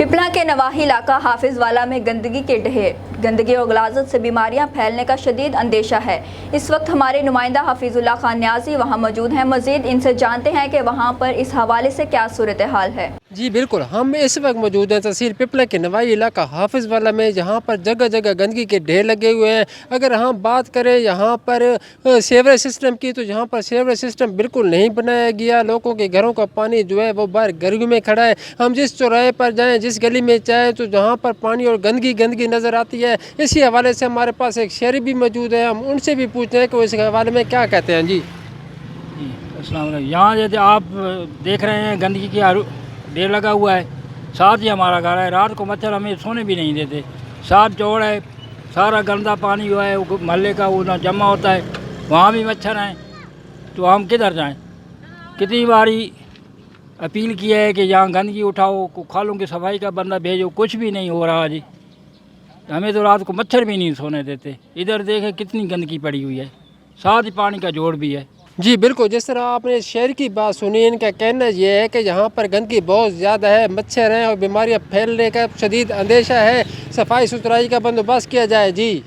पिपला के नवाही इलाका हाफिज वाला में गंदगी के ढेर, गंदगी और गलाजत से बीमारियां फैलने का शदीद अंदेशा है। इस वक्त हमारे नुमाइंदा हफीजुल्लाह खान न्याजी वहां मौजूद हैं। मजीद इनसे जानते हैं कि वहां पर इस हवाले से क्या सूरत हाल है। जी बिल्कुल, हम इस वक्त मौजूद हैं तहसील पिपला के नवाही इलाका हाफिज वाला में, जहाँ पर जगह जगह गंदगी के ढेर लगे हुए हैं। अगर हम बात करें यहाँ पर सीवरेज सिस्टम की, तो यहाँ पर सीवरेज सिस्टम बिल्कुल नहीं बनाया गया। लोगों के घरों का पानी जो है वो बाहर गर्मी में खड़ा है। हम जिस चौराहे पर जाएँ, जिस गली में जाएँ, तो जहाँ पर पानी और गंदगी नज़र आती है। इसी हवाले से हमारे पास एक शहरी भी मौजूद है, हम उनसे भी पूछते हैं कि वो इस हवाले में क्या कहते हैं। जी अस्सलाम वालेकुम। यहाँ जैसे आप देख रहे हैं गंदगी की ढेर लगा हुआ है, साथ ही हमारा घर है। रात को मच्छर हमें सोने भी नहीं देते। साथ जोड़ है, सारा गंदा पानी जो है वो महल्ले का वो ना जमा होता है, वहाँ भी मच्छर हैं। तो हम किधर जाएं? कितनी बारी अपील की है कि यहाँ गंदगी उठाओ, खालों की सफाई का बंदा भेजो, कुछ भी नहीं हो रहा जी। हमें तो रात को मच्छर भी नहीं सोने देते। इधर देखें कितनी गंदगी पड़ी हुई है, साथ ही पानी का जोड़ भी है। जी बिल्कुल, जिस तरह आपने शहर की बात सुनी, इनका कहना ये है कि यहाँ पर गंदगी बहुत ज़्यादा है, मच्छर हैं और बीमारियाँ फैलने का शदीद अंदेशा है। सफाई सुथराई का बंदोबस्त किया जाए। जी